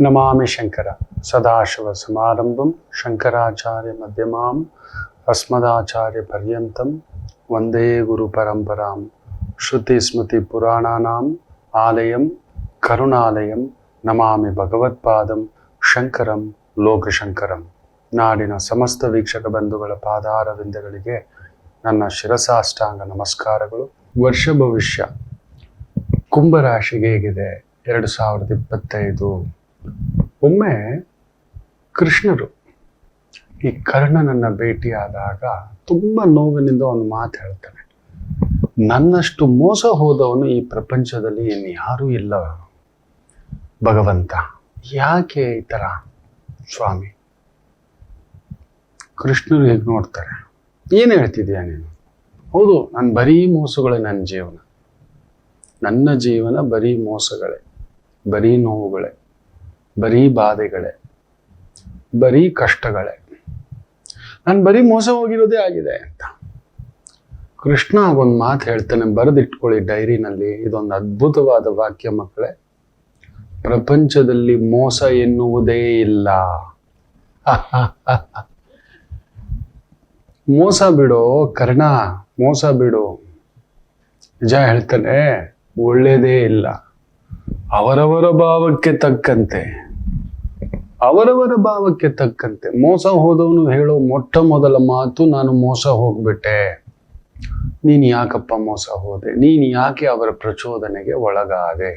ನಮಾಮಿ ಶಂಕರ ಸದಾಶಿವ ಸಮಾರಂಭಂ ಶಂಕರಾಚಾರ್ಯ ಮಧ್ಯಮಾಂ ಅಸ್ಮದಾಚಾರ್ಯ ಪರ್ಯಂತಂ ವಂದೇ ಗುರು ಪರಂಪರಾಂ ಶ್ರುತಿ ಸ್ಮೃತಿ ಪುರಾಣಾನಾಂ ಆಲಯಂ ಕರುಣಾಲಯಂ ನಮಾಮಿ ಭಗವತ್ಪಾದಂ ಶಂಕರಂ ಲೋಕಶಂಕರಂ. ನಾಡಿನ ಸಮಸ್ತ ವೀಕ್ಷಕ ಬಂಧುಗಳ ಪಾದಾರವಿಂದಗಳಿಗೆ ನನ್ನ ಶಿರಸಾಷ್ಟಾಂಗ ನಮಸ್ಕಾರಗಳು. ವರ್ಷ ಭವಿಷ್ಯ ಕುಂಭರಾಶಿಗೆ ಹೇಗಿದೆ 2025? ಒಮ್ಮೆ ಕೃಷ್ಣರು ಈ ಕರ್ಣನನ್ನ ಭೇಟಿಯಾದಾಗ ತುಂಬ ನೋವಿನಿಂದ ಒಂದು ಮಾತು ಹೇಳ್ತಾನೆ, ನನ್ನಷ್ಟು ಮೋಸ ಹೋದವನು ಈ ಪ್ರಪಂಚದಲ್ಲಿ ಇನ್ಯಾರೂ ಇಲ್ಲ ಭಗವಂತ, ಯಾಕೆ ಈ ಥರ ಸ್ವಾಮಿ? ಕೃಷ್ಣರು ಹೇಗೆ ನೋಡ್ತಾರೆ, ಏನು ಹೇಳ್ತಿದ್ಯಾ ನೀನು? ಹೌದು, ನಾನು ಬರೀ ಮೋಸಗಳೇ ನನ್ನ ಜೀವನ ಬರೀ ಮೋಸಗಳೇ, ಬರೀ ನೋವುಗಳೇ, ಬರೀ ಬಾಧೆಗಳೇ, ಬರೀ ಕಷ್ಟಗಳೇ, ನಾನು ಬರೀ ಮೋಸ ಹೋಗಿರೋದೇ ಆಗಿದೆ ಅಂತ ಕೃಷ್ಣ ಒಂದು ಮಾತು ಹೇಳ್ತಾನೆ, ಬರೆದಿಟ್ಕೊಳ್ಳಿ ಡೈರಿನಲ್ಲಿ. ಇದೊಂದು ಅದ್ಭುತವಾದ ವಾಕ್ಯ ಮಕ್ಕಳೇ. ಪ್ರಪಂಚದಲ್ಲಿ ಮೋಸ ಎನ್ನುವುದೇ ಇಲ್ಲ. ಮೋಸ ಬಿಡೋ ಕರ್ಣ, ಮೋಸ ಬಿಡು. ನಿಜ ಹೇಳ್ತಾನೆ, ಒಳ್ಳೇದೇ ಇಲ್ಲ. ಅವರವರ ಭಾವಕ್ಕೆ ತಕ್ಕಂತೆ ಮೋಸ ಹೋದವನು ಹೇಳೋ ಮೊಟ್ಟ ಮೊದಲ ಮಾತು, ನಾನು ಮೋಸ ಹೋಗ್ಬಿಟ್ಟೆ. ನೀನು ಯಾಕಪ್ಪ ಮೋಸ ಹೋದೆ? ನೀನು ಯಾಕೆ ಅವರ ಪ್ರಚೋದನೆಗೆ ಒಳಗಾದೆ?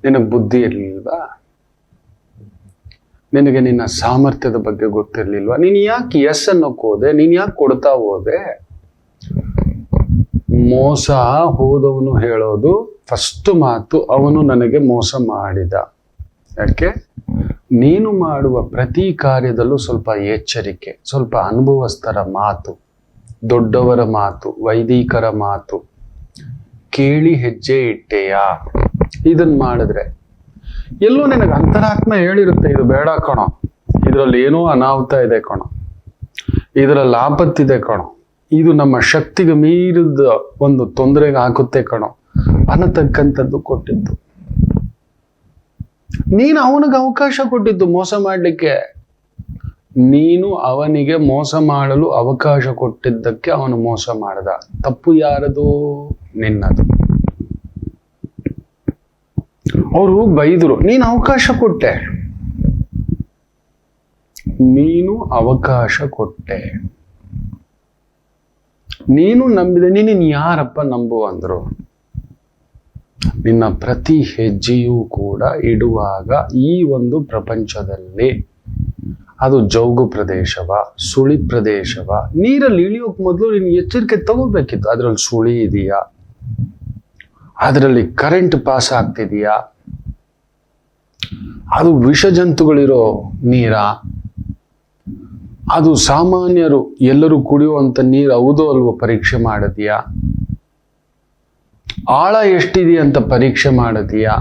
ನಿನಗೆ ಬುದ್ಧಿ ಇರಲಿಲ್ವಾ? ನಿನಗೆ ನಿನ್ನ ಸಾಮರ್ಥ್ಯದ ಬಗ್ಗೆ ಗೊತ್ತಿರ್ಲಿಲ್ವಾ? ನೀನು ಯಾಕೆ ಎಸ್ ಅನ್ನೋಕೆ ಹೋದೆ? ನೀನು ಯಾಕೆ ಕೊಡ್ತಾ ಹೋದೆ? ಮೋಸ ಹೋದವನು ಹೇಳೋದು ಫಸ್ಟ್ ಮಾತು, ಅವನು ನನಗೆ ಮೋಸ ಮಾಡಿದ. ಯಾಕೆ? ನೀನು ಮಾಡುವ ಪ್ರತಿ ಕಾರ್ಯದಲ್ಲೂ ಸ್ವಲ್ಪ ಎಚ್ಚರಿಕೆ, ಸ್ವಲ್ಪ ಅನುಭವಸ್ಥರ ಮಾತು, ದೊಡ್ಡವರ ಮಾತು, ವೈದಿಕರ ಮಾತು ಕೇಳಿ ಹೆಜ್ಜೆ ಇಟ್ಟೆಯಾ? ಇದನ್ನ ಮಾಡಿದ್ರೆ ಎಲ್ಲೋ ನಿನಗೆ ಅಂತರಾತ್ಮ ಹೇಳಿರುತ್ತೆ, ಇದು ಬೇಡ ಕಣೋ, ಇದರಲ್ಲಿ ಏನೋ ಅನಾಹುತ ಇದೆ ಕಣೋ, ಇದರಲ್ಲಿ ಆಪತ್ತಿದೆ ಕಣೋ, ಇದು ನಮ್ಮ ಶಕ್ತಿಗೆ ಮೀರಿದ ಒಂದು ತೊಂದರೆಗೆ ಹಾಕುತ್ತೆ ಕಣೋ ಅನ್ನತಕ್ಕಂಥದ್ದು ಕೊಟ್ಟಿದ್ದು. ನೀನು ಅವನಿಗೆ ಅವಕಾಶ ಕೊಟ್ಟಿದ್ದು ಮೋಸ ಮಾಡಲಿಕ್ಕೆ. ನೀನು ಅವನಿಗೆ ಮೋಸ ಮಾಡಲು ಅವಕಾಶ ಕೊಟ್ಟಿದ್ದಕ್ಕೆ ಅವನು ಮೋಸ ಮಾಡದ. ತಪ್ಪು ಯಾರದು? ನಿನ್ನದು. ಅವರು ಬೈದರು, ನೀನು ಅವಕಾಶ ಕೊಟ್ಟೆ. ನೀನು ಅವಕಾಶ ಕೊಟ್ಟೆ, ನೀನು ನಂಬಿದೆ. ನೀನು ಯಾರಪ್ಪ ನಂಬು ಅಂದ್ರು? ನಿನ್ನ ಪ್ರತಿ ಹೆಜ್ಜೆಯೂ ಕೂಡ ಇಡುವಾಗ ಈ ಒಂದು ಪ್ರಪಂಚದಲ್ಲಿ, ಅದು ಜೌಗು ಪ್ರದೇಶವ, ಸುಳಿ ಪ್ರದೇಶವ, ನೀರಲ್ಲಿ ಇಳಿಯೋಕ್ ಮೊದಲು ನೀನು ಎಚ್ಚರಿಕೆ ತಗೋಬೇಕಿತ್ತು. ಅದರಲ್ಲಿ ಸುಳಿ ಇದೆಯಾ? ಅದರಲ್ಲಿ ಕರೆಂಟ್ ಪಾಸ್ ಆಗ್ತಿದೆಯಾ? ಅದು ವಿಷ ಜಂತುಗಳಿರೋ ನೀರ? ಅದು ಸಾಮಾನ್ಯರು ಎಲ್ಲರೂ ಕುಡಿಯುವಂತ ನೀರು ಹೌದೋ ಅಲ್ವೋ ಪರೀಕ್ಷೆ ಮಾಡಿದೀಯಾ? ಆಳ ಎಷ್ಟಿದೆಯಾ ಅಂತ ಪರೀಕ್ಷೆ ಮಾಡಿದೀಯಾ?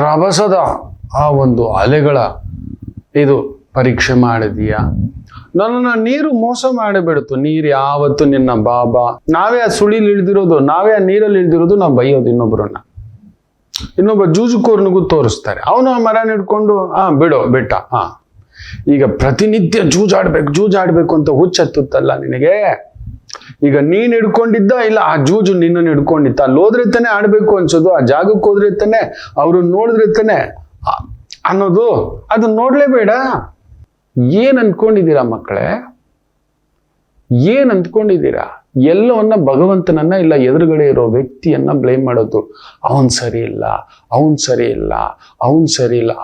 ರಭಸದ ಆ ಒಂದು ಅಲೆಗಳ ಇದು ಪರೀಕ್ಷೆ ಮಾಡಿದೀಯಾ? ನನ್ನನ್ನು ನೀರು ಮೋಸ ಮಾಡಿಬಿಡ್ತು. ನೀರು ಯಾವತ್ತು ನಿನ್ನ ಬಾಬಾ. ನಾವೇ ಆ ಸುಳಿಲಿ ಇಳ್ದಿರೋದು, ನಾವೇ ಆ ನೀರಲ್ಲಿ ಇಳ್ದಿರೋದು, ನಾವು ಬೈಯೋದು ಇನ್ನೊಬ್ಬರನ್ನ. ಇನ್ನೊಬ್ಬ ಜೂಜುಕೋರ್ನಿಗೂ ತೋರಿಸ್ತಾರೆ, ಅವನು ಆ ಮರ ಹಿಡ್ಕೊಂಡು ಬಿಟ್ಟ. ಈಗ ಪ್ರತಿನಿತ್ಯ ಜೂಜಾಡ್ಬೇಕು ಅಂತ ಹುಚ್ಚತ್ತಲ್ಲ ನಿನಗೆ. ಈಗ ನೀನ್ ಹಿಡ್ಕೊಂಡಿದ್ದ, ಇಲ್ಲ ಆ ಜೂಜು ನಿನ್ನನ್ನು ಹಿಡ್ಕೊಂಡಿತ್ತ? ಅಲ್ಲಿ ಹೋದ್ರೆ ತಾನೆ ಆಡ್ಬೇಕು ಅನ್ಸೋದು, ಆ ಜಾಗಕ್ಕೆ ಹೋದ್ರೆ ತಾನೆ, ಅವ್ರನ್ನ ನೋಡಿದ್ರೆ ತಾನೆ ಅನ್ನೋದು. ಅದು ನೋಡ್ಲೇಬೇಡ. ಏನ್ ಅಂದ್ಕೊಂಡಿದ್ದೀರಾ ಮಕ್ಕಳೇ? ಏನ್ ಅಂದ್ಕೊಂಡಿದ್ದೀರಾ? ಎಲ್ಲವನ್ನ ಭಗವಂತನನ್ನ, ಇಲ್ಲ ಎದುರುಗಡೆ ಇರೋ ವ್ಯಕ್ತಿಯನ್ನ ಬ್ಲೇಮ್ ಮಾಡೋದು. ಅವನ್ ಸರಿ ಇಲ್ಲ.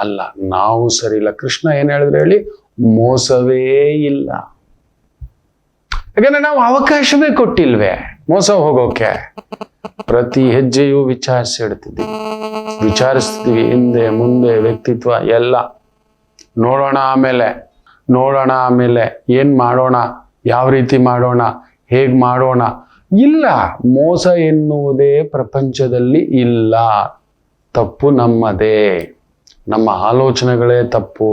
ಅಲ್ಲ, ನಾವು ಸರಿ ಇಲ್ಲ. ಕೃಷ್ಣ ಏನ್ ಹೇಳಿದ್ರೆ ಹೇಳಿ? ಮೋಸವೇ ಇಲ್ಲ. ಯಾಕಂದ್ರೆ ನಾವು ಅವಕಾಶವೇ ಕೊಟ್ಟಿಲ್ವೇ ಮೋಸ ಹೋಗೋಕೆ. ಪ್ರತಿ ಹೆಜ್ಜೆಯೂ ವಿಚಾರಿಸ್ತಿದ್ವಿ, ಹಿಂದೆ ಮುಂದೆ ವ್ಯಕ್ತಿತ್ವ ಎಲ್ಲ. ನೋಡೋಣ ಆಮೇಲೆ ಏನ್ ಮಾಡೋಣ, ಯಾವ ರೀತಿ ಮಾಡೋಣ, ಹೇಗ್ ಮಾಡೋಣ. ಇಲ್ಲ, ಮೋಸ ಎನ್ನುವುದೇ ಪ್ರಪಂಚದಲ್ಲಿ ಇಲ್ಲ. ತಪ್ಪು ನಮ್ಮದೇ, ನಮ್ಮ ಆಲೋಚನೆಗಳೇ ತಪ್ಪು.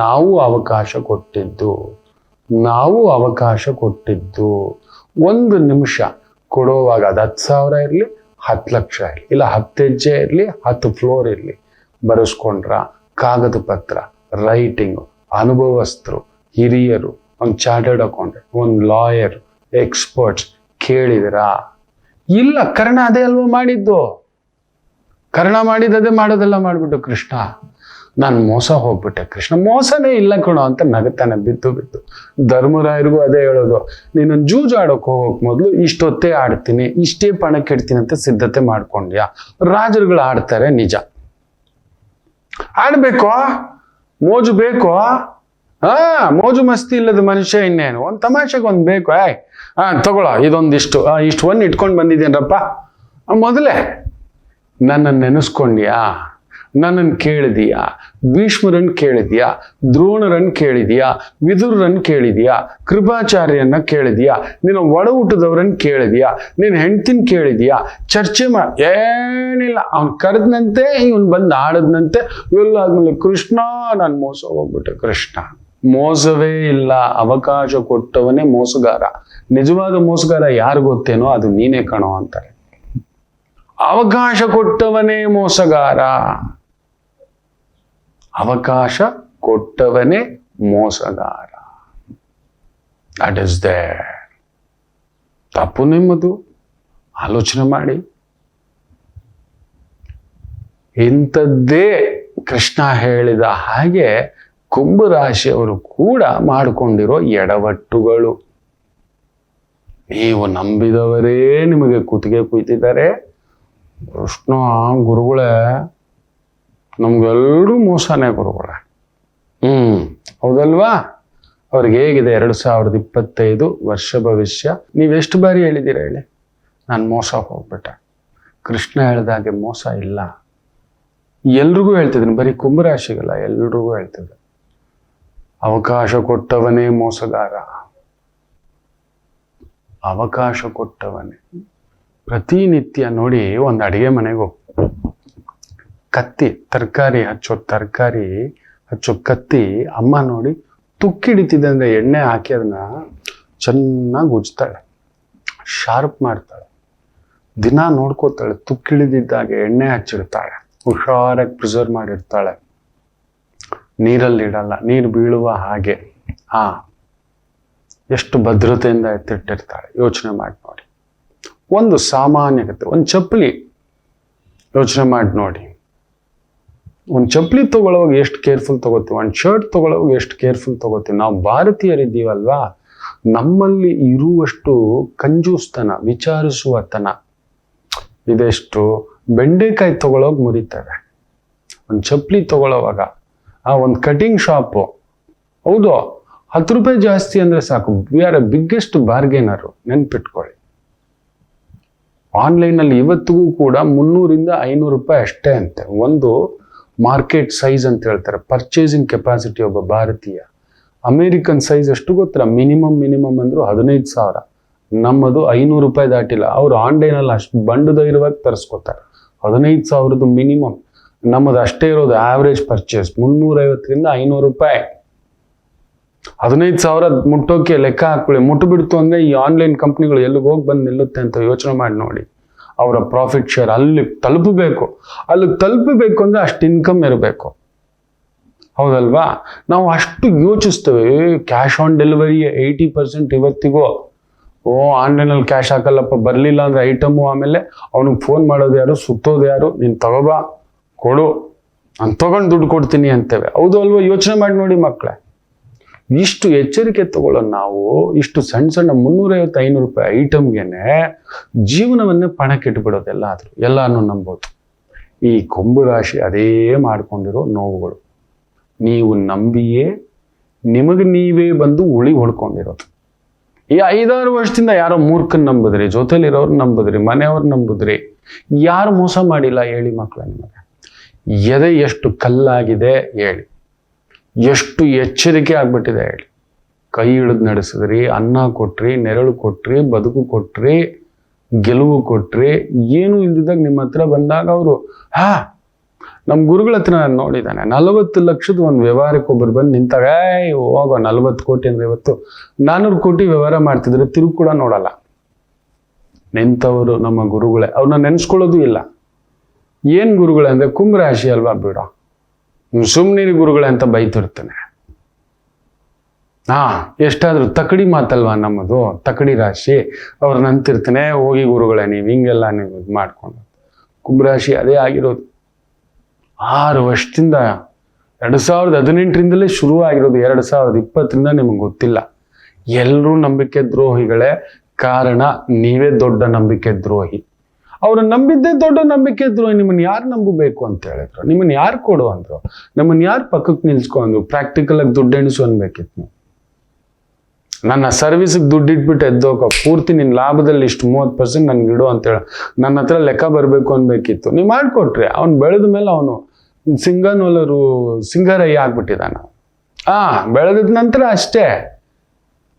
ನಾವು ಅವಕಾಶ ಕೊಟ್ಟಿದ್ದು. ಒಂದು ನಿಮಿಷ ಕೊಡುವಾಗ ಅದು 10,000 ಇರಲಿ, 10 ಲಕ್ಷ ಇರಲಿ, ಇಲ್ಲ 10 ಹೆಜ್ಜೆ ಇರಲಿ, 10 ಫ್ಲೋರ್ ಇರಲಿ, ಬರೆಸ್ಕೊಂಡ್ರ ಕಾಗದ ಪತ್ರ, ರೈಟಿಂಗು, ಅನುಭವಸ್ಥರು, ಹಿರಿಯರು, ಒಂದು ಚಾರ್ಟರ್ಡ್ ಅಕೌಂಟೆಂಟ್, ಒಂದು ಲಾಯರ್, ಎಕ್ಸ್ಪರ್ಟ್ಸ್ ಕೇಳಿದಿರಾ? ಇಲ್ಲ. ಕರ್ಣ ಅದೇ ಅಲ್ವಾ ಮಾಡಿದ್ದು. ಕರ್ಣ ಮಾಡಿದದೇ ಮಾಡೋದೆಲ್ಲ ಮಾಡಿಬಿಟ್ಟು ಕೃಷ್ಣ ನಾನು ಮೋಸ ಹೋಗ್ಬಿಟ್ಟೆ, ಕೃಷ್ಣ ಮೋಸನೇ ಇಲ್ಲ ಕಣೋ ಅಂತ ನಗುತ್ತಾನೆ ಬಿದ್ದು ಬಿದ್ದು. ಧರ್ಮರಾಯರಿಗೂ ಅದೇ ಹೇಳೋದು, ನೀನು ಜೂಜಾಡೋಕೆ ಹೋಗೋಕ್ ಮೊದಲು ಇಷ್ಟೊತ್ತೇ ಆಡ್ತೀನಿ, ಇಷ್ಟೇ ಪಣ ಕೆಡ್ತೀನಿ ಅಂತ ಸಿದ್ಧತೆ ಮಾಡ್ಕೊಂಡ್ಯಾ? ರಾಜರುಗಳು ಆಡ್ತಾರೆ ನಿಜ, ಆಡ್ಬೇಕು, ಮೋಜು ಬೇಕು. ಮೋಜು ಮಸ್ತಿ ಇಲ್ಲದ ಮನುಷ್ಯ ಇನ್ನೇನು, ಒಂದು ತಮಾಷೆಗೆ ಒಂದು ಬೇಕು. ತಗೊಳ್ಳೋ ಇದೊಂದಿಷ್ಟು, ಇಷ್ಟು ಒಂದು ಇಟ್ಕೊಂಡು ಬಂದಿದ್ದೇನಪ್ಪ. ಮೊದಲೇ ನನ್ನನ್ನು ನೆನೆಸ್ಕೊಂಡ್ಯಾ? ನನ್ನನ್ನು ಕೇಳಿದೀಯಾ? ಭೀಷ್ಮರನ್ನು ಕೇಳಿದ್ಯಾ? ದ್ರೋಣರನ್ನು ಕೇಳಿದ್ಯಾ? ವಿದುರರನ್ನು ಕೇಳಿದ್ಯಾ? ಕೃಪಾಚಾರ್ಯನ್ನ ಕೇಳಿದ್ಯಾ? ನಿನ್ನ ಒಡ ಊಟದವ್ರನ್ನ ಕೇಳಿದ್ಯಾ? ನಿನ್ನ ಹೆಂಡ್ತಿನ ಕೇಳಿದ್ಯಾ? ಚರ್ಚೆ ಏನಿಲ್ಲ. ಅವ್ನು ಕರೆದ್ನಂತೆ, ಇವನು ಬಂದು ಆಡದ್ನಂತೆ. ಇವೆಲ್ಲ ಆದ್ಮೇಲೆ ಕೃಷ್ಣ ನಾನು ಮೋಸ ಹೋಗ್ಬಿಟ್ಟೆ. ಕೃಷ್ಣ ಮೋಸವೇ ಇಲ್ಲ, ಅವಕಾಶ ಕೊಟ್ಟವನೇ ಮೋಸಗಾರ. ನಿಜವಾದ ಮೋಸಗಾರ ಯಾರು ಗೊತ್ತೇನೋ ಅದು ನೀನೇ ಕಣೋ ಅಂತಾರೆ. ಅವಕಾಶ ಕೊಟ್ಟವನೇ ಮೋಸಗಾರ, ಅವಕಾಶ ಕೊಟ್ಟವನೇ ಮೋಸಗಾರ. That is there. ತಪ್ಪು ನಿಮ್ಮದು, ಆಲೋಚನೆ ಮಾಡಿ. ಇಂಥದ್ದೇ ಕೃಷ್ಣ ಹೇಳಿದ ಹಾಗೆ ಕುಂಭರಾಶಿಯವರು ಕೂಡ ಮಾಡಿಕೊಂಡಿರೋ ಎಡವಟ್ಟುಗಳು. ನೀವು ನಂಬಿದವರೇ ನಿಮಗೆ ಕುತ್ತಿಗೆ ಕುಯ್ತಿದ್ದಾರೆ. ಕೃಷ್ಣ ಗುರುಗಳೇ ನಮ್ಗೆಲ್ಲರೂ ಮೋಸನೇ ಗುರುಗಳೇ. ಹೌದಲ್ವಾ? ಅವ್ರಿಗೆ ಹೇಗಿದೆ 2025 ವರ್ಷ ಭವಿಷ್ಯ? ನೀವೆಷ್ಟು ಬಾರಿ ಹೇಳಿದ್ದೀರ ಹೇಳಿ, ನಾನು ಮೋಸ ಹೋಗ್ಬಿಟ್ಟೆ. ಕೃಷ್ಣ ಹೇಳಿದಾಗೆ ಮೋಸ ಇಲ್ಲ. ಎಲ್ರಿಗೂ ಹೇಳ್ತಿದ್ದೀನಿ, ಬರೀ ಕುಂಭರಾಶಿಗಲ್ಲ, ಎಲ್ರಿಗೂ ಹೇಳ್ತಿದ್ದೆ. ಅವಕಾಶ ಕೊಟ್ಟವನೇ ಮೋಸಗಾರ, ಅವಕಾಶ ಕೊಟ್ಟವನೇ. ಪ್ರತಿನಿತ್ಯ ನೋಡಿ, ಒಂದು ಅಡಿಗೆ ಮನೆಗೂ ಕತ್ತಿ, ತರಕಾರಿ ಹಚ್ಚೋ ಕತ್ತಿ ಅಮ್ಮ ನೋಡಿ ತುಕ್ಕಿಡಿತಿದೆ ಅಂದರೆ ಎಣ್ಣೆ ಹಾಕಿ ಅದನ್ನ ಚೆನ್ನಾಗಿ ಉಜ್ತಾಳೆ, ಶಾರ್ಪ್ ಮಾಡ್ತಾಳೆ, ದಿನ ನೋಡ್ಕೋತಾಳೆ. ತುಕ್ಕಿಳಿದಿದ್ದಾಗೆ ಎಣ್ಣೆ ಹಚ್ಚಿರ್ತಾಳೆ, ಹುಷಾರಾಗಿ ಪ್ರಿಸರ್ವ್ ಮಾಡಿರ್ತಾಳೆ, ನೀರಲ್ಲಿ ಇಡಲ್ಲ, ನೀರು ಬೀಳುವ ಹಾಗೆ. ಎಷ್ಟು ಭದ್ರತೆಯಿಂದ ಎತ್ತಿಟ್ಟಿರ್ತಾಳೆ. ಯೋಚನೆ ಮಾಡಿ ನೋಡಿ. ಒಂದು ಸಾಮಾನ್ಯತೆ, ಒಂದು ಚಪ್ಪಲಿ ಯೋಚನೆ ಮಾಡಿ ನೋಡಿ. ಒಂದು ಚಪ್ಪಲಿ ತಗೊಳ್ಳೋವಾಗ ಎಷ್ಟು ಕೇರ್ಫುಲ್ ತಗೋತೀವಿ, ಒಂದು ಶರ್ಟ್ ತಗೊಳ್ಳೋವಾಗ ಎಷ್ಟು ಕೇರ್ಫುಲ್ ತಗೋತೀವಿ. ನಾವು ಭಾರತೀಯರಿದ್ದೀವಲ್ವಾ, ನಮ್ಮಲ್ಲಿ ಇರುವಷ್ಟು ಕಂಜೂಸ್ತನ, ವಿಚಾರಿಸುವತನ ಇದೆಷ್ಟು ಬೆಂಡೆಕಾಯಿ ತಗೊಳ್ಳೋವಾಗ ಮುರಿತೇವೆ. ಒಂದು ಚಪ್ಪಲಿ ತಗೊಳ್ಳೋವಾಗ, ಒಂದು ಕಟಿಂಗ್ ಶಾಪು, ಹೌದು 10 ರೂಪಾಯಿ ಜಾಸ್ತಿ ಅಂದರೆ ಸಾಕು, ವಿ ಆರ್ ಎ ಬಿಗ್ಗೆಸ್ಟ್ ಬಾರ್ಗೇನರು, ನೆನ್ಪಿಟ್ಕೊಳ್ಳಿ. ಆನ್ಲೈನಲ್ಲಿ ಇವತ್ತಿಗೂ ಕೂಡ 300 - 500 ರೂಪಾಯಿ ಅಷ್ಟೇ ಅಂತೆ. ಒಂದು ಮಾರ್ಕೆಟ್ ಸೈಜ್ ಅಂತ ಹೇಳ್ತಾರೆ, ಪರ್ಚೇಸಿಂಗ್ ಕೆಪಾಸಿಟಿ ಒಬ್ಬ ಭಾರತೀಯ. ಅಮೇರಿಕನ್ ಸೈಜ್ ಎಷ್ಟು ಗೊತ್ತಾ? ಮಿನಿಮಮ್ ಅಂದ್ರು 15,000. ನಮ್ಮದು 500 ರೂಪಾಯಿ ದಾಟಿಲ್ಲ. ಅವರು ಆನ್ಲೈನಲ್ಲಿ ಅಷ್ಟು ಬಂಡದ ಇರುವಾಗ ತರಿಸ್ಕೊತಾರೆ. 15,000 ಮಿನಿಮಮ್. ನಮ್ಮದು ಅಷ್ಟೇ ಇರೋದು ಆವ್ರೇಜ್ ಪರ್ಚೇಸ್, 350 - 500 ರೂಪಾಯಿ. 15,000 ಮುಟ್ಟೋಕೆ ಲೆಕ್ಕ ಹಾಕೊಳ್ಳಿ. ಮುಟ್ಟುಬಿಡ್ತು ಅಂದರೆ ಈ ಆನ್ಲೈನ್ ಕಂಪ್ನಿಗಳು ಎಲ್ಲಿಗೆ ಹೋಗಿ ಬಂದು ನಿಲ್ಲುತ್ತೆ ಅಂತ ಯೋಚನೆ ಮಾಡಿ ನೋಡಿ. ಅವರ ಪ್ರಾಫಿಟ್ ಶೇರ್ ಅಲ್ಲಿ ತಲುಪಬೇಕು. ಅಂದರೆ ಅಷ್ಟು ಇನ್ಕಮ್ ಇರಬೇಕು, ಹೌದಲ್ವಾ? ನಾವು ಅಷ್ಟು ಯೋಚಿಸ್ತೇವೆ. ಕ್ಯಾಶ್ ಆನ್ ಡೆಲಿವರಿ 80% ಇವತ್ತಿಗೂ. ಆನ್ಲೈನಲ್ಲಿ ಕ್ಯಾಶ್ ಹಾಕಲ್ಲಪ್ಪ, ಬರಲಿಲ್ಲ ಅಂದರೆ ಐಟಮು, ಆಮೇಲೆ ಅವನಿಗೆ ಫೋನ್ ಮಾಡೋದು ಯಾರು, ಸುತ್ತೋದು ಯಾರು, ನೀನು ತಗೋಬಾ, ಕೊಡು, ನಾನು ತಗೊಂಡು ದುಡ್ಡು ಕೊಡ್ತೀನಿ ಅಂತೇವೆ, ಹೌದು ಅಲ್ವಾ? ಯೋಚನೆ ಮಾಡಿ ನೋಡಿ ಮಕ್ಕಳೇ. ಇಷ್ಟು ಎಚ್ಚರಿಕೆ ತಗೊಳ್ಳೋ ನಾವು ಇಷ್ಟು ಸಣ್ಣ 350 - 500 ರೂಪಾಯಿ ಐಟಮ್ಗೆನೆ ಜೀವನವನ್ನೇ ಪಣಕ್ಕಿಟ್ಬಿಡೋದು. ಎಲ್ಲಾನು ನಂಬೋದು. ಈ ಕುಂಭರಾಶಿ ಅದೇ ಮಾಡ್ಕೊಂಡಿರೋ ನೋವುಗಳು. ನೀವು ನಂಬಿಯೇ ನಿಮಗೆ ನೀವೇ ಬಂದು ಉಳಿ ಹೊಡ್ಕೊಂಡಿರೋದು. ಈ 5-6 ವರ್ಷದಿಂದ ಯಾರೋ ಮೂರ್ಖನ್ ನಂಬಿದ್ರಿ, ಜೊತೆಲಿರೋರು ನಂಬಿದ್ರಿ, ಮನೆಯವ್ರು ನಂಬಿದ್ರಿ. ಯಾರು ಮೋಸ ಮಾಡಿಲ್ಲ ಹೇಳಿ ಮಕ್ಕಳ? ನಿಮಗೆ ಎದೆ ಎಷ್ಟು ಕಲ್ಲಾಗಿದೆ ಹೇಳಿ, ಎಷ್ಟು ಎಚ್ಚರಿಕೆ ಆಗ್ಬಿಟ್ಟಿದೆ ಹೇಳಿ. ಕೈ ಹಿಡಿದು ನಡೆಸಿದ್ರಿ, ಅನ್ನ ಕೊಟ್ರಿ, ನೆರಳು ಕೊಟ್ರಿ, ಬದುಕು ಕೊಟ್ರಿ, ಗೆಲುವು ಕೊಟ್ರಿ. ಏನೂ ಇಲ್ದಿದ್ದಾಗ ನಿಮ್ಮ ಹತ್ರ ಬಂದಾಗ ಅವರು ನಮ್ಮ ಗುರುಗಳ ಹತ್ರ ನಾನು ನೋಡಿದ್ದಾನೆ, 40 ಲಕ್ಷದ ಒಂದು ವ್ಯವಹಾರಕ್ಕೆ ಒಬ್ಬರು ಬಂದು ನಿಂತಾಗ ಹೋಗೋ 40 ಕೋಟಿ ಅಂದರೆ ಇವತ್ತು 400 ಕೋಟಿ ವ್ಯವಹಾರ ಮಾಡ್ತಿದ್ರೆ ತಿರುಗಿ ಕೂಡ ನೋಡಲ್ಲ. ನಿಂತವರು ನಮ್ಮ ಗುರುಗಳೇ. ಅವ್ರನ್ನ ನೆನೆಸ್ಕೊಳ್ಳೋದು ಇಲ್ಲ. ಏನು ಗುರುಗಳೇ ಅಂದರೆ ಕುಂಭರಾಶಿ ಅಲ್ವಾ, ಬಿಡೋ ಸುಮ್ನಿರಿ ಗುರುಗಳೇ ಅಂತ ಬೈತಿರ್ತಾನೆ. ಎಷ್ಟಾದ್ರೂ ತಕಡಿ ಮಾತಲ್ವಾ ನಮ್ಮದು, ತಕಡಿ ರಾಶಿ. ಅವ್ರು ನಂತಿರ್ತಾನೆ, ಹೋಗಿ ಗುರುಗಳೇ ನೀವು ಹಿಂಗೆಲ್ಲ ನೀವು ಇದು ಮಾಡ್ಕೊಂಡು. ಕುಂಭರಾಶಿ ಅದೇ ಆಗಿರೋದು. 6 ವರ್ಷದಿಂದ 2018ರಿಂದಲೇ ಶುರು ಆಗಿರೋದು. 2020ರಿಂದ ನಿಮಗೆ ಗೊತ್ತಿಲ್ಲ. ಎಲ್ಲರೂ ನಂಬಿಕೆ ದ್ರೋಹಿಗಳೇ. ಕಾರಣ ನೀವೇ ದೊಡ್ಡ ನಂಬಿಕೆ ದ್ರೋಹಿ. ಅವ್ರು ನಂಬಿದ್ದೇ ದೊಡ್ಡ ನಂಬಿಕೆ ದ್ರೋಹಿ. ನಿಮ್ಮನ್ನ ಯಾರು ನಂಬಬೇಕು ಅಂತ ಹೇಳಿದ್ರು? ನಿಮ್ಮನ್ನ ಯಾರು ಕೊಡು ಅಂದ್ರು? ನಮ್ಮನ್ನ ಯಾರು ಪಕ್ಕಕ್ಕೆ ನಿಲ್ಸ್ಕೊ ಅಂದ್ರು? ಪ್ರಾಕ್ಟಿಕಲ್ ಆಗಿ ದುಡ್ಡು ಎಣಿಸು ಅನ್ಬೇಕಿತ್ತು ನೀವು. ನನ್ನ ಸರ್ವಿಸ್ಗೆ ದುಡ್ಡು ಇಟ್ಬಿಟ್ಟು ಎದ್ದೋಕ, ಪೂರ್ತಿ ನಿನ್ನ ಲಾಭದಲ್ಲಿ ಇಷ್ಟು 30% ನನ್ಗೆ ಇಡು ಅಂತೇಳಿ ನನ್ನ ಹತ್ರ ಲೆಕ್ಕ ಬರಬೇಕು ಅನ್ಬೇಕಿತ್ತು. ನೀವು ಮಾಡಿಕೊಟ್ರೆ ಅವ್ನು ಬೆಳೆದ ಮೇಲೆ ಅವನು ಸಿಂಗನೂಲರು ಸಿಂಗರಯ್ಯ ಆಗ್ಬಿಟ್ಟಿದ್ದಾನ. ಬೆಳೆದ ನಂತರ ಅಷ್ಟೇ.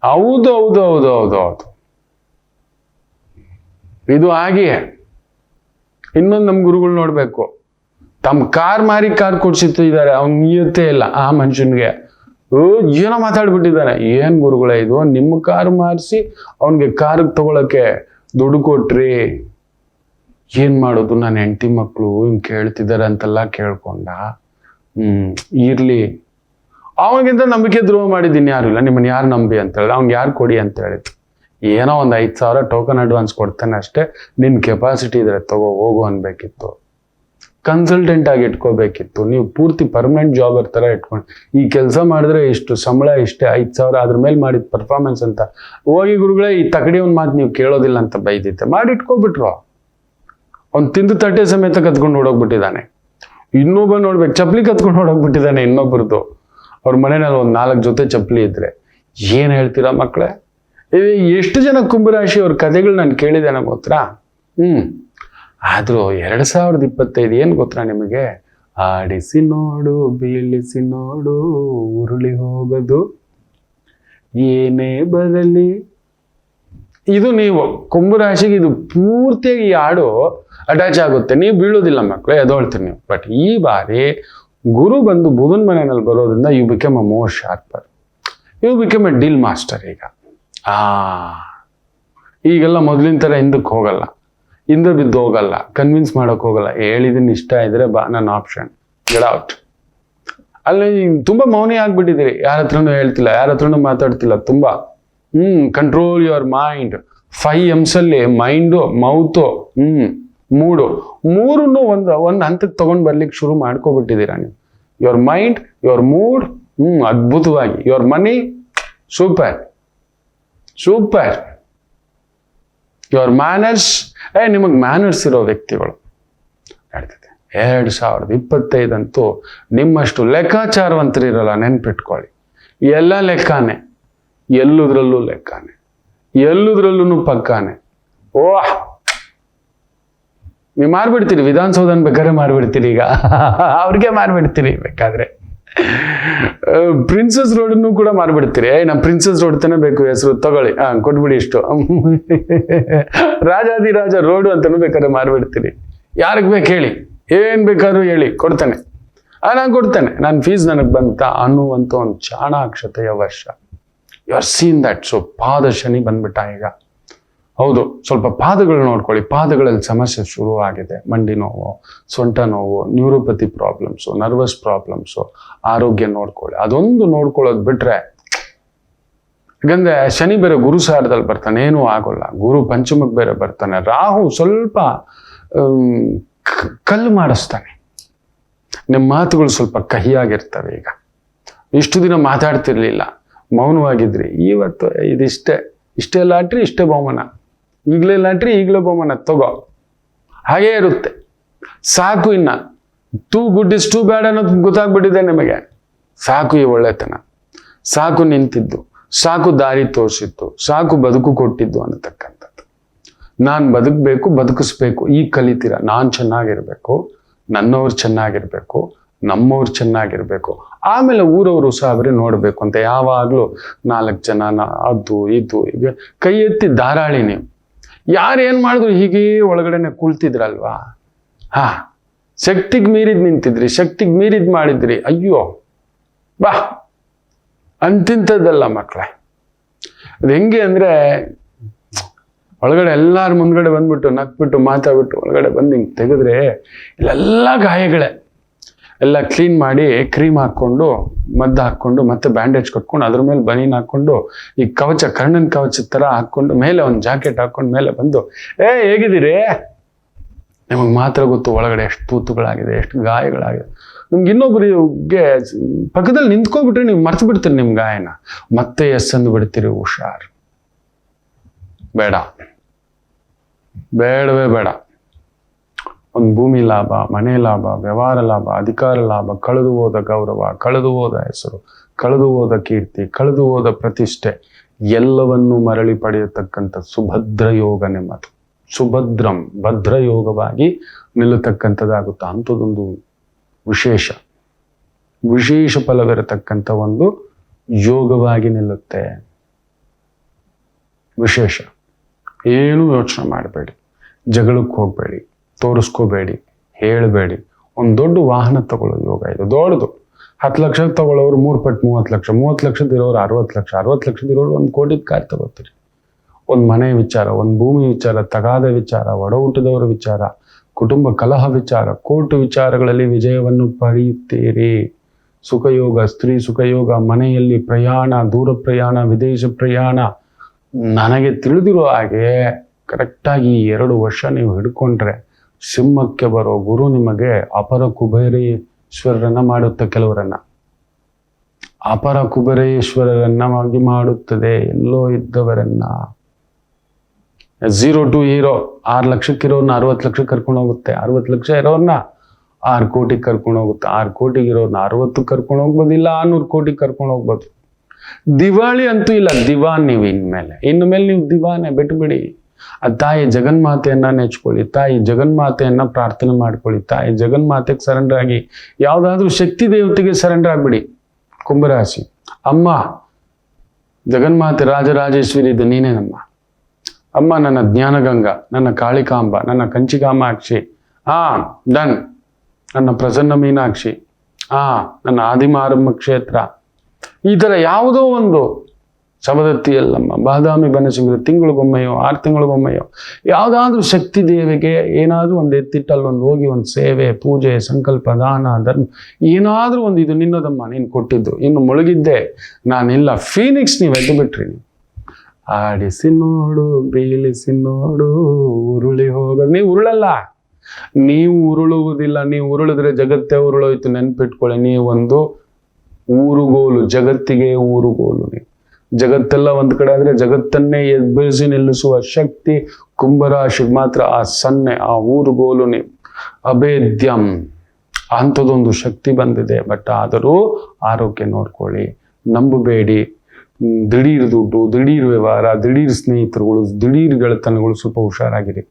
ಹೌದು ಹೌದು ಹೌದು ಹೌದು ಹೌದು ಇದು ಹಾಗೆಯೇ. ಇನ್ನೊಂದು ನಮ್ಮ ಗುರುಗಳು ನೋಡ್ಬೇಕು, ತಮ್ಮ ಕಾರ್ ಮಾರಿ ಕಾರ್ ಕೊಡ್ಸಿತ್ತು ಇದ್ದಾರೆ. ಅವ್ನು ನೀಯತ್ತೇ ಇಲ್ಲ ಆ ಮನುಷ್ಯನ್ಗೆ. ಏನೋ ಮಾತಾಡ್ಬಿಟ್ಟಿದ್ದಾನೆ. ಏನ್ ಗುರುಗಳೇ ಇದು? ನಿಮ್ಮ ಕಾರ್ ಮಾರಿಸಿ ಅವನ್ಗೆ ಕಾರ್ ತಗೊಳಕ್ಕೆ ದುಡ್ಡು ಕೊಟ್ರಿ. ಏನ್ ಮಾಡೋದು? ನನ್ನ ಹೆಂಡತಿ ಮಕ್ಕಳು ಹಿಂಗ್ ಕೇಳ್ತಿದ್ದಾರೆ ಅಂತೆಲ್ಲ ಕೇಳ್ಕೊಂಡ. ಇರ್ಲಿ, ಅವನಿಗಿಂತ ನಂಬಿಕೆ ದ್ರೋಹ ಮಾಡಿದ್ದೀನಿ ಯಾರು ಇಲ್ಲ. ನಿಮ್ಮನ್ನ ಯಾರು ನಂಬಿ ಅಂತ ಹೇಳಿದ? ಅವ್ನಿಗೆ ಯಾರು ಕೊಡಿ ಅಂತ ಹೇಳಿದ್ರು? ಏನೋ ಒಂದು 5,000 ಟೋಕನ್ ಅಡ್ವಾನ್ಸ್ ಕೊಡ್ತಾನೆ ಅಷ್ಟೇ. ನಿನ್ನ ಕೆಪಾಸಿಟಿ ಇದ್ರೆ ತಗೋ ಹೋಗು ಅನ್ಬೇಕಿತ್ತು. ಕನ್ಸಲ್ಟೆಂಟ್ ಆಗಿ ಇಟ್ಕೋಬೇಕಿತ್ತು. ನೀವು ಪೂರ್ತಿ ಪರ್ಮನೆಂಟ್ ಜಾಬರ್ ತರ ಇಟ್ಕೊಂಡು, ಈ ಕೆಲಸ ಮಾಡಿದ್ರೆ ಇಷ್ಟು ಸಂಬಳ, ಇಷ್ಟೇ 5,000, ಅದ್ರ ಮೇಲೆ ಮಾಡಿದ ಪರ್ಫಾರ್ಮೆನ್ಸ್ ಅಂತ. ಹೋಗಿ ಗುರುಗಳೇ ಈ ತಕಡಿ ಒಂದು ಮಾತು ನೀವು ಕೇಳೋದಿಲ್ಲ ಅಂತ ಬೈದಿತ್ತೆ. ಮಾಡಿ ಇಟ್ಕೊಬಿಟ್ರು. ಅವ್ನು ತಿಂದು ತಟ್ಟೆ ಸಮೇತ ಕತ್ಕೊಂಡು ಹೊಡೋಗ್ಬಿಟ್ಟಿದ್ದಾನೆ. ಇನ್ನೊಬ್ಬ ನೋಡ್ಬೇಕು, ಚಪ್ಪಲಿ ಕತ್ಕೊಂಡು ಹೊಡೋಗ್ಬಿಟ್ಟಿದ್ದಾನೆ ಇನ್ನೊಬ್ಬರದು. ಅವ್ರ ಮನೆಯಲ್ಲಿ ಒಂದು 4 ಜೊತೆ ಚಪ್ಪಲಿ ಇದ್ರೆ. ಏನ್ ಹೇಳ್ತೀರಾ ಮಕ್ಕಳೇ? ಎಷ್ಟು ಜನ ಕುಂಭರಾಶಿ ಅವ್ರ ಕಥೆಗಳು ನಾನು ಕೇಳಿದ್ದೇನೆ ಗೊತ್ತಾ? ಆದ್ರೂ 2025 ಏನ್ ಗೊತ್ತಾ ನಿಮಗೆ? ಆಡಿಸಿ ನೋಡು, ಬೀಳಿಸಿ ನೋಡು, ಉರುಳಿ ಹೋಗದು ಏನೇ ಬರಲಿ. ಇದು ನೀವು ಕುಂಭರಾಶಿಗೆ ಇದು ಪೂರ್ತಿಯಾಗಿ ಈ ಹಾಡು ಅಟ್ಯಾಚ್ ಆಗುತ್ತೆ. ನೀವು ಬೀಳೋದಿಲ್ಲ ಮಕ್ಕಳು, ಎದೊಳ್ತೀರಿ ನೀವು. ಬಟ್ ಈ ಬಾರಿ ಗುರು ಬಂದು ಬುಧನ ಮನೆಯಲ್ಲಿ ಬರೋದ್ರಿಂದ you become a more sharper, you become a deal master. ಈಗೆಲ್ಲ ಮೊದಲಿನ ತರ ಹಿಂದಕ್ಕೆ ಹೋಗಲ್ಲ, ಹಿಂದೆ ಬಿದ್ದು ಹೋಗಲ್ಲ, ಕನ್ವಿನ್ಸ್ ಮಾಡಕ್ ಹೋಗಲ್ಲ. ಹೇಳಿದೀನಿ, ಇಷ್ಟ ಇದ್ರೆ ಬಾ, ನನ್ನ ಆಪ್ಷನ್, ಗೆಟ್ ಔಟ್. ಅಲ್ಲಿ ತುಂಬಾ ಮೌನಿ ಆಗ್ಬಿಟ್ಟಿದ್ದೀರಿ. ಯಾರ ಹತ್ರನೂ ಹೇಳ್ತಿಲ್ಲ, ಯಾರ ಹತ್ರನೂ ಮಾತಾಡ್ತಿಲ್ಲ. ತುಂಬಾ ಕಂಟ್ರೋಲ್ ಯುವರ್ ಮೈಂಡ್. 5 M's ಅಲ್ಲಿ ಮೈಂಡು, ಮೌತು, ಮೂಡು, ಮೂರನ್ನು ಒಂದು ಹಂತಕ್ಕೆ ತಗೊಂಡ್ ಬರ್ಲಿಕ್ಕೆ ಶುರು ಮಾಡ್ಕೊಬಿಟ್ಟಿದ್ದೀರಾ ನೀವು. ಯುವರ್ ಮೈಂಡ್, ಯುವರ್ ಮೂಡ್, ಅದ್ಭುತವಾಗಿ. Your money, super super. Your manners, ನಿಮಗೆ ಮ್ಯಾನರ್ಸ್ ಇರೋ ವ್ಯಕ್ತಿಗಳು ನಡ್ತಿದೆ. 2025 ಅಂತೂ ನಿಮ್ಮಷ್ಟು ಲೆಕ್ಕಾಚಾರವಂತರು ಇರಲ್ಲ, ನೆನ್ಪಿಟ್ಕೊಳ್ಳಿ. ಎಲ್ಲ ಲೆಕ್ಕಾನೆ, ಎಲ್ಲುದ್ರಲ್ಲೂ ಲೆಕ್ಕಾನೆ, ಎಲ್ಲುದ್ರಲ್ಲೂ ಪಕ್ಕಾನೆ. ನೀವು ಮಾರ್ಬಿಡ್ತೀರಿ. ವಿಧಾನಸೌಧನ ಬೇಕಾದ್ರೆ ಮಾರ್ಬಿಡ್ತೀರಿ. ಈಗ ಅವ್ರಿಗೆ ಮಾರ್ಬಿಡ್ತೀರಿ ಬೇಕಾದ್ರೆ. ಪ್ರಿನ್ಸಸ್ ರೋಡನ್ನು ಕೂಡ ಮಾರ್ಬಿಡ್ತೀರಿ. ನಮ್ಮ ಪ್ರಿನ್ಸಸ್ ರೋಡ್ ತಾನೇ ಬೇಕು, ಹೆಸರು ತಗೊಳ್ಳಿ, ಕೊಟ್ಬಿಡಿ ಇಷ್ಟು. ರಾಜಾದಿರಾಜ ರೋಡು ಅಂತಾನು ಬೇಕಾದ್ರೆ ಮಾರ್ಬಿಡ್ತೀರಿ. ಯಾರಿಗೆ ಬೇಕು ಹೇಳಿ, ಏನ್ ಬೇಕಾದ್ರೂ ಹೇಳಿ, ಕೊಡ್ತಾನೆ. ನಾನು ಕೊಡ್ತೇನೆ, ನನ್ನ ಫೀಸ್ ನನಗೆ ಬಂತ ಅನ್ನುವಂಥ ಒಂದು ಚಾಣಾಕ್ಷತೆಯ ವರ್ಷ. You are seen that. So ಪಾದ ಶನಿ ಬಂದ್ಬಿಟ್ಟ ಈಗ. ಹೌದು, ಸ್ವಲ್ಪ ಪಾದಗಳು ನೋಡ್ಕೊಳ್ಳಿ. ಪಾದಗಳಲ್ಲಿ ಸಮಸ್ಯೆ ಶುರು ಆಗಿದೆ. ಮಂಡಿ ನೋವು, ಸೊಂಟ ನೋವು, ನ್ಯೂರೋಪತಿ ಪ್ರಾಬ್ಲಮ್ಸು, ನರ್ವಸ್ ಪ್ರಾಬ್ಲಮ್ಸು, ಆರೋಗ್ಯ ನೋಡ್ಕೊಳ್ಳಿ. ಅದೊಂದು ನೋಡ್ಕೊಳ್ಳೋದು ಬಿಟ್ರೆ, ಯಾಕಂದ್ರೆ ಶನಿ ಬೇರೆ ಗುರು ಸಾರದಲ್ಲಿ ಬರ್ತಾನೆ, ಏನೂ ಆಗೋಲ್ಲ. ಗುರು ಪಂಚಮಕ್ಕೆ ಬೇರೆ ಬರ್ತಾನೆ. ರಾಹು ಸ್ವಲ್ಪ ಕಲ್ಲು ಮಾಡಿಸ್ತಾನೆ. ನಿಮ್ಮ ಮಾತುಗಳು ಸ್ವಲ್ಪ ಕಹಿಯಾಗಿರ್ತವೆ. ಈಗ ಇಷ್ಟು ದಿನ ಮಾತಾಡ್ತಿರ್ಲಿಲ್ಲ, ಮೌನವಾಗಿದ್ರಿ. ಇವತ್ತು ಇಷ್ಟೇ ಲಾಟ್ರಿ, ಇಷ್ಟೇ ಬಹುಮಾನ, ಈಗಲೇ ಲಾಟ್ರಿ, ಈಗಲೇ ಬಹುಮಾನ ತಗೋ, ಹಾಗೇ ಇರುತ್ತೆ. ಸಾಕು, ಇನ್ನ too good is too bad ಅನ್ನೋದು ಗೊತ್ತಾಗ್ಬಿಟ್ಟಿದೆ ನಿಮಗೆ. ಸಾಕು ಈ ಒಳ್ಳೆತನ, ಸಾಕು ನಿಂತಿದ್ದು, ಸಾಕು ದಾರಿ ತೋರಿಸಿದ್ದು, ಸಾಕು ಬದುಕು ಕೊಟ್ಟಿದ್ದು ಅನ್ನತಕ್ಕಂಥದ್ದು. ನಾನು ಬದುಕಬೇಕು, ಬದುಕಿಸ್ಬೇಕು, ಈಗ ಕಲಿತೀರ. ನಾನು ಚೆನ್ನಾಗಿರ್ಬೇಕು, ನನ್ನವ್ರು ಚೆನ್ನಾಗಿರ್ಬೇಕು, ನಮ್ಮವ್ರು ಚೆನ್ನಾಗಿರ್ಬೇಕು, ಆಮೇಲೆ ಊರವರು ಸಾಬ್ರಿ ನೋಡ್ಬೇಕು ಅಂತ ಯಾವಾಗ್ಲೂ 4 ಜನ ಅದು ಇದು ಈಗ ಕೈ ಎತ್ತಿ ಧಾರಾಳಿ. ನೀವು ಯಾರು ಏನ್ ಮಾಡಿದ್ರು ಹೀಗೇ ಒಳಗಡೆನೆ ಕುಳ್ತಿದ್ರಲ್ವಾ? ಶಕ್ತಿಗೆ ಮೀರಿದ್ ನಿಂತಿದ್ರಿ, ಶಕ್ತಿಗೆ ಮೀರಿದ್ ಮಾಡಿದ್ರಿ. ಅಯ್ಯೋ ಬಾ, ಅಂತಿಂಥದ್ದಲ್ಲ ಮಕ್ಕಳೇ. ಅದು ಹೆಂಗೆ ಅಂದ್ರೆ, ಒಳಗಡೆ ಎಲ್ಲಾರ ಮುಂದ್ಗಡೆ ಬಂದ್ಬಿಟ್ಟು ನಕ್ಬಿಟ್ಟು ಮಾತಾಡ್ಬಿಟ್ಟು ಒಳಗಡೆ ಬಂದು ಹಿಂಗೆ ತೆಗೆದ್ರೆ ಇಲ್ಲೆಲ್ಲ ಗಾಯಗಳೇ. ಎಲ್ಲ ಕ್ಲೀನ್ ಮಾಡಿ ಕ್ರೀಮ್ ಹಾಕ್ಕೊಂಡು ಮದ್ದು ಹಾಕ್ಕೊಂಡು ಮತ್ತೆ ಬ್ಯಾಂಡೇಜ್ ಕಟ್ಕೊಂಡು ಅದ್ರ ಮೇಲೆ ಬನೀನ್ ಹಾಕ್ಕೊಂಡು ಈ ಕವಚ ಕರ್ಣನ್ ಕವಚದ ಥರ ಹಾಕ್ಕೊಂಡು ಮೇಲೆ ಒಂದು ಜಾಕೆಟ್ ಹಾಕ್ಕೊಂಡು ಮೇಲೆ ಬಂದು ಹೇಗಿದ್ದೀರಿ, ನಿಮಗೆ ಮಾತ್ರ ಗೊತ್ತು ಒಳಗಡೆ ಎಷ್ಟು ತೂತುಗಳಾಗಿದೆ, ಎಷ್ಟು ಗಾಯಗಳಾಗಿದೆ. ನಿಮ್ಗೆ ಇನ್ನೊಬ್ಬರಿಗೆ ಪಕ್ಕದಲ್ಲಿ ನಿಂತ್ಕೊಬಿಟ್ರೆ ನೀವು ಮರ್ತು ಬಿಡ್ತೀರಿ ನಿಮ್ಮ ಗಾಯನ, ಮತ್ತೆ ಎಸ್ ಅಂದು ಬಿಡ್ತೀರಿ. ಹುಷಾರ್, ಬೇಡ, ಬೇಡವೇ ಬೇಡ. ಒಂದು ಭೂಮಿ ಲಾಭ, ಮನೆ ಲಾಭ, ವ್ಯವಹಾರ ಲಾಭ, ಅಧಿಕಾರ ಲಾಭ, ಕಳೆದು ಹೋದ ಗೌರವ, ಕಳೆದು ಹೋದ ಹೆಸರು, ಕಳೆದು ಹೋದ ಕೀರ್ತಿ, ಕಳೆದು ಹೋದ ಪ್ರತಿಷ್ಠೆ ಎಲ್ಲವನ್ನೂ ಮರಳಿ ಪಡೆಯತಕ್ಕಂಥ ಸುಭದ್ರ ಯೋಗ ನಿಮ್ಮದು. ಸುಭದ್ರಂ, ಭದ್ರ ಯೋಗವಾಗಿ ನಿಲ್ಲತಕ್ಕಂಥದ್ದಾಗುತ್ತಾ. ಅಂಥದ್ದೊಂದು ವಿಶೇಷ ಫಲವಿರತಕ್ಕಂಥ ಒಂದು ಯೋಗವಾಗಿ ನಿಲ್ಲುತ್ತೆ. ವಿಶೇಷ. ಏನೂ ಯೋಚನೆ ಮಾಡಬೇಡಿ, ಜಗಳಕ್ಕೆ ಹೋಗಬೇಡಿ, ತೋರಿಸ್ಕೋಬೇಡಿ, ಹೇಳಬೇಡಿ. ಒಂದು ದೊಡ್ಡ ವಾಹನ ತಗೊಳ್ಳೋ ಯೋಗ ಇದು, ದೊಡ್ಡದು. 10 ಲಕ್ಷ ತಗೊಳ್ಳೋರು 3 ಪಟ್ಟು 30 ಲಕ್ಷ, 30 ಲಕ್ಷದಿರೋರು 60 ಲಕ್ಷ, 60 ಲಕ್ಷದಿರೋರು 1 ಕೋಟಿ ಕಾರ್ ತಗೋತೀರಿ. ಒಂದು ಮನೆ ವಿಚಾರ, ಒಂದು ಭೂಮಿ ವಿಚಾರ, ತಗಾದ ವಿಚಾರ, ಒಡ ಊಟದವರ ವಿಚಾರ, ಕುಟುಂಬ ಕಲಹ ವಿಚಾರ, ಕೋರ್ಟ್ ವಿಚಾರಗಳಲ್ಲಿ ವಿಜಯವನ್ನು ಪಡೆಯುತ್ತೀರಿ. ಸುಖಯೋಗ, ಸ್ತ್ರೀ ಸುಖಯೋಗ, ಮನೆಯಲ್ಲಿ ಪ್ರಯಾಣ, ದೂರ ಪ್ರಯಾಣ, ವಿದೇಶ ಪ್ರಯಾಣ. ನನಗೆ ತಿಳಿದಿರೋ ಹಾಗೆ ಕರೆಕ್ಟಾಗಿ 2 ವರ್ಷ ನೀವು ಹಿಡ್ಕೊಂಡ್ರೆ ಸಿಂಹಕ್ಕೆ ಬರೋ ಗುರು ನಿಮಗೆ ಅಪರ ಕುಬೇರೇಶ್ವರರನ್ನ ಮಾಡುತ್ತೆ. ಕೆಲವರನ್ನ ಅಪರ ಕುಬೇರೇಶ್ವರರನ್ನಾಗಿ ಮಾಡುತ್ತದೆ. ಎಲ್ಲೋ ಇದ್ದವರನ್ನ 0 to ಹೀರೋ 6 ಲಕ್ಷಕ್ಕಿರೋರ್ನ 60 ಲಕ್ಷಕ್ಕೆ ಕರ್ಕೊಂಡು ಹೋಗುತ್ತೆ. 60 ಲಕ್ಷ ಇರೋರ್ನ 6 ಕೋಟಿಗೆ ಕರ್ಕೊಂಡು ಹೋಗುತ್ತೆ. 6 ಕೋಟಿಗೆ ಇರೋರ್ನ 60 ಕರ್ಕೊಂಡು ಹೋಗ್ಬೋದು, ಇಲ್ಲ 100 ಕೋಟಿಗೆ ಕರ್ಕೊಂಡು ಹೋಗ್ಬೋದು. ದಿವಾಳಿ ಅಂತೂ ಇಲ್ಲ, ದಿವಾನ್ ನೀವು ಇನ್ಮೇಲೆ ನೀವು ದಿವಾನೆ ಬಿಟ್ಬಿಡಿ. ಆ ತಾಯಿ ಜಗನ್ಮಾತೆಯನ್ನ ನೆಚ್ಕೊಳ್ಳಿ, ತಾಯಿ ಜಗನ್ಮಾತೆಯನ್ನ ಪ್ರಾರ್ಥನೆ ಮಾಡ್ಕೊಳ್ಳಿ, ತಾಯಿ ಜಗನ್ಮಾತೆಗೆ ಸರೆಂಡರ್ ಆಗಿ, ಯಾವುದಾದ್ರೂ ಶಕ್ತಿ ದೇವತೆಗೆ ಸರೆಂಡರ್ ಆಗ್ಬಿಡಿ. ಕುಂಭರಾಶಿ, ಅಮ್ಮ ಜಗನ್ಮಾತೆ ರಾಜರಾಜೇಶ್ವರಿ ಇದು ನೀನೇನಮ್ಮ. ಅಮ್ಮ ನನ್ನ ಜ್ಞಾನಗಂಗಾ, ನನ್ನ ಕಾಳಿಕಾಂಬ, ನನ್ನ ಕಂಚಿಕಾಮಾಕ್ಷಿ, ಡನ್. ನನ್ನ ಪ್ರಸನ್ನ ಮೀನಾಕ್ಷಿ, ನನ್ನ ಆದಿಮಾರಂಭ ಕ್ಷೇತ್ರ. ಈ ಥರ ಯಾವುದೋ ಒಂದು ಸವದತ್ತಿ ಎಲ್ಲಮ್ಮ, ಬಾದಾಮಿ ಬನಶಂಕರಿ, ತಿಂಗಳಿಗೊಮ್ಮೆಯೋ 6 ತಿಂಗಳಿಗೊಮ್ಮೆಯೋ ಯಾವುದಾದ್ರೂ ಶಕ್ತಿ ದೇವಿಗೆ ಏನಾದರೂ ಒಂದು ಎತ್ತಿಟ್ಟಲ್ಲಿ ಒಂದು ಹೋಗಿ ಒಂದು ಸೇವೆ, ಪೂಜೆ, ಸಂಕಲ್ಪ, ದಾನ, ಧರ್ಮ ಏನಾದರೂ ಒಂದು, ಇದು ನಿನ್ನದಮ್ಮ, ನೀನು ಕೊಟ್ಟಿದ್ದು, ಇನ್ನು ಮುಳುಗಿದ್ದೆ ನಾನಿಲ್ಲ. ಫೀನಿಕ್ಸ್ ನೀವು ಎದ್ದು ಬಿಟ್ರಿ. ನೀವು ಆಡಿಸಿ ನೋಡು, ಬೀಳಿಸಿ ನೋಡು, ಉರುಳಿ ಹೋಗೋದು. ನೀವು ಉರುಳಲ್ಲ, ನೀವು ಉರುಳುವುದಿಲ್ಲ. ನೀವು ಉರುಳಿದ್ರೆ ಜಗತ್ತೇ ಉರುಳೋಯ್ತು. ನೆನ್ಪಿಟ್ಕೊಳ್ಳಿ, ನೀವೊಂದು ಊರುಗೋಲು, ಜಗತ್ತಿಗೆ ಊರುಗೋಲು. ನೀವು ಜಗತ್ತೆಲ್ಲ ಒಂದ್ ಕಡೆ ಆದ್ರೆ ಜಗತ್ತನ್ನೇ ಎಬ್ಬಿಸಿ ನಿಲ್ಲಿಸುವ ಶಕ್ತಿ ಕುಂಭರಾಶಿಗೆ ಮಾತ್ರ. ಆ ಸನ್ನೆ, ಆ ಊರುಗೋಲು ನೀವು. ಅಭೇದ್ಯಂ ಅಂಥದ್ದೊಂದು ಶಕ್ತಿ ಬಂದಿದೆ. ಬಟ್ ಆದರೂ ಆರೋಗ್ಯ ನೋಡ್ಕೊಳ್ಳಿ, ನಂಬಬೇಡಿ. ದಿಢೀರ್ ದುಡ್ಡು, ದಿಢೀರ್ ವ್ಯವಹಾರ, ದಿಢೀರ್ ಸ್ನೇಹಿತರುಗಳು, ದಿಢೀರ್ ಗೆಳೆತನಗಳು, ಸ್ವಲ್ಪ ಹುಷಾರಾಗಿರಿ.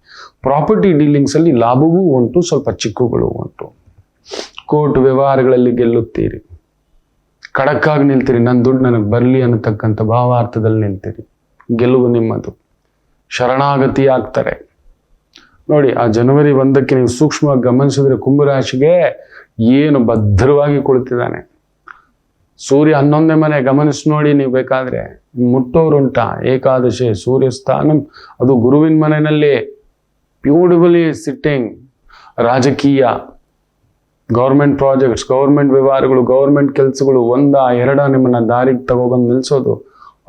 ಪ್ರಾಪರ್ಟಿ ಡೀಲಿಂಗ್ಸ್ ಅಲ್ಲಿ ಲಾಭವೂ ಉಂಟು, ಸ್ವಲ್ಪ ಚಿಕ್ಕುಗಳು ಉಂಟು. ಕೋರ್ಟ್ ವ್ಯವಹಾರಗಳಲ್ಲಿ ಗೆಲ್ಲುತ್ತೀರಿ, ಖಡಕ್ಕಾಗಿ ನಿಲ್ತೀರಿ. ನನ್ನ ದುಡ್ಡು ನನಗೆ ಬರಲಿ ಅನ್ನತಕ್ಕಂಥ ಭಾವಾರ್ಥದಲ್ಲಿ ನಿಲ್ತೀರಿ. ಗೆಲುವು ನಿಮ್ಮದು. ಶರಣಾಗತಿ ಆಗ್ತಾರೆ ನೋಡಿ. ಆ ಜನವರಿ 1ಕ್ಕೆ ನೀವು ಸೂಕ್ಷ್ಮವಾಗಿ ಗಮನಿಸಿದ್ರೆ ಕುಂಭರಾಶಿಗೆ ಏನು ಭದ್ರವಾಗಿ ಕುಳಿತಿದ್ದಾನೆ. ಸೂರ್ಯ 11ನೇ ಮನೆ ಗಮನಿಸಿ ನೋಡಿ ನೀವು ಬೇಕಾದ್ರೆ. ಮುಟ್ಟೋರುಂಟ ಏಕಾದಶಿ ಸೂರ್ಯಸ್ಥಾನಂ, ಅದು ಗುರುವಿನ ಮನೆಯಲ್ಲಿ ಬ್ಯೂಟಿಫುಲಿ ಸಿಟ್ಟಿಂಗ್. ರಾಜಕೀಯ, ಗೌರ್ಮೆಂಟ್ ಪ್ರಾಜೆಕ್ಟ್ಸ್, ಗೌರ್ಮೆಂಟ್ ವ್ಯವಹಾರಗಳು, ಗೌರ್ಮೆಂಟ್ ಕೆಲಸಗಳು 1-2 ನಿಮ್ಮನ್ನ ದಾರಿಗೆ ತಗೊಬಂದು ನಿಲ್ಲಿಸೋದು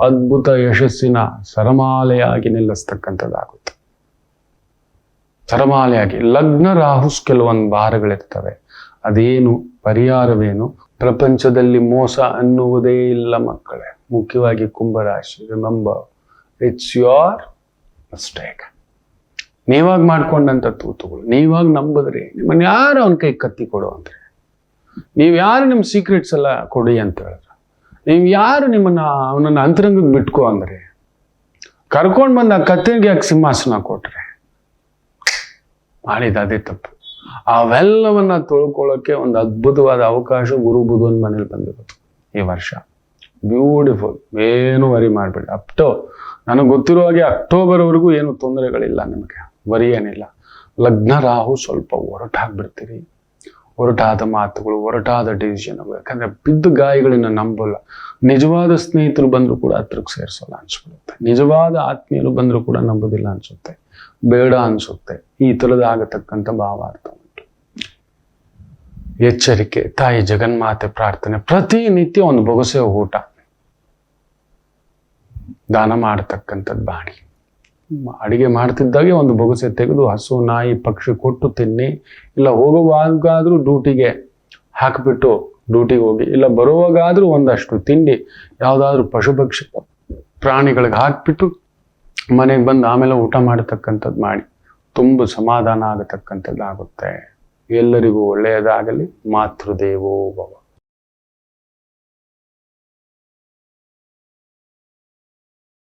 ಅದ್ಭುತ ಯಶಸ್ಸಿನ ಸರಮಾಲೆಯಾಗಿ ನಿಲ್ಲಿಸ್ತಕ್ಕಂಥದ್ದಾಗುತ್ತೆ. ಸರಮಾಲೆಯಾಗಿ. ಲಗ್ನ ರಾಹುಸ್ ಕೆಲವೊಂದು ಭಾರಗಳಿರ್ತವೆ. ಅದೇನು, ಪರಿಹಾರವೇನು? ಪ್ರಪಂಚದಲ್ಲಿ ಮೋಸ ಅನ್ನುವುದೇ ಇಲ್ಲ ಮಕ್ಕಳೇ. ಮುಖ್ಯವಾಗಿ ಕುಂಭರಾಶಿ, ರಿಮೆಂಬರ್, ಇಟ್ಸ್ ಯೋರ್ ಮಿಸ್ಟೇಕ್. ನೀವಾಗ ಮಾಡ್ಕೊಂಡಂಥ ತೂತುಗಳು, ನೀವಾಗ ನಂಬಿದ್ರಿ. ನಿಮ್ಮನ್ನು ಯಾರು ಅವನ ಕೈ ಕತ್ತಿ ಕೊಡು ಅಂದ್ರೆ, ನೀವು ಯಾರು ನಿಮ್ಮ ಸೀಕ್ರೆಟ್ಸ್ ಎಲ್ಲ ಕೊಡಿ ಅಂತ ಹೇಳಿದ್ರು, ನೀವು ಯಾರು ಅವನನ್ನ ಅಂತರಂಗಕ್ಕೆ ಬಿಟ್ಕೋ ಅಂದ್ರೆ, ಕರ್ಕೊಂಡು ಬಂದು ಆ ಕತ್ತಿಗೆ ಯಾಕೆ ಸಿಂಹಾಸನ ಕೊಟ್ರೆ, ಮಾಡಿದ ಅದೇ ತಪ್ಪು. ಅವೆಲ್ಲವನ್ನ ತೊಳ್ಕೊಳ್ಳೋಕೆ ಒಂದು ಅದ್ಭುತವಾದ ಅವಕಾಶ ಗುರು ಬುಧನ ಮನೇಲಿ ಬಂದಿರೋದು ಈ ವರ್ಷ. ಬ್ಯೂಟಿಫುಲ್. ಏನು ವರಿ ಮಾಡಬೇಡಿ. ನನಗೆ ಗೊತ್ತಿರೋ ಹಾಗೆ ಅಕ್ಟೋಬರ್ವರೆಗೂ ಏನು ತೊಂದರೆಗಳಿಲ್ಲ ನಿಮಗೆ, ವರಿ ಏನಿಲ್ಲ. ಲಗ್ನ ರಾಹು ಸ್ವಲ್ಪ ಹೊರಟಾಗ್ಬಿಡ್ತೀರಿ. ಹೊರಟಾದ ಮಾತುಗಳು, ಹೊರಟಾದ ಡಿಸಿಷನ್. ಯಾಕಂದ್ರೆ ಬಿದ್ದ ಗಾಯಗಳನ್ನ ನಂಬಲ್ಲ. ನಿಜವಾದ ಸ್ನೇಹಿತರು ಬಂದ್ರು ಕೂಡ ಹತ್ರಕ್ಕೆ ಸೇರಿಸೋಲ್ಲ ಅನ್ಸ್ಬಿಡುತ್ತೆ. ನಿಜವಾದ ಆತ್ಮೀಯರು ಬಂದ್ರು ಕೂಡ ನಂಬೋದಿಲ್ಲ ಅನ್ಸುತ್ತೆ, ಬೇಡ ಅನ್ಸುತ್ತೆ. ಈ ಥರದ ಆಗತಕ್ಕಂಥ ಭಾವಾರ್ಥ ಉಂಟು. ಎಚ್ಚರಿಕೆ, ತಾಯಿ ಜಗನ್ಮಾತೆ ಪ್ರಾರ್ಥನೆ, ಪ್ರತಿನಿತ್ಯ ಒಂದು ಬೊಗಸೆ ಊಟ ದಾನ ಮಾಡತಕ್ಕಂಥದ್ದು ಮಾಡಿ. ಅಡಿಗೆ ಮಾಡ್ತಿದ್ದಾಗೆ ಒಂದು ಬೊಗಸೆ ತೆಗೆದು ಹಸು ನಾಯಿ ಪಕ್ಷಿ ಕೊಟ್ಟು ತಿನ್ನಿ, ಇಲ್ಲ ಹೋಗುವಾಗಾದ್ರೂ ಡ್ಯೂಟಿಗೆ ಹಾಕಿಬಿಟ್ಟು ಡ್ಯೂಟಿಗೆ ಹೋಗಿ, ಇಲ್ಲ ಬರುವಾಗಾದ್ರೂ ಒಂದಷ್ಟು ತಿಂಡಿ ಯಾವುದಾದ್ರೂ ಪಶು ಪಕ್ಷಿ ಪ್ರಾಣಿಗಳಿಗೆ ಹಾಕಿಬಿಟ್ಟು ಮನೆಗೆ ಬಂದು ಆಮೇಲೆ ಊಟ ಮಾಡತಕ್ಕಂಥದ್ದು ಮಾಡಿ ತುಂಬ ಸಮಾಧಾನ ಆಗತಕ್ಕಂಥದ್ದು ಆಗುತ್ತೆ. ಎಲ್ಲರಿಗೂ ಒಳ್ಳೆಯದಾಗಲಿ. ಮಾತೃದೇವೋ ಭವ.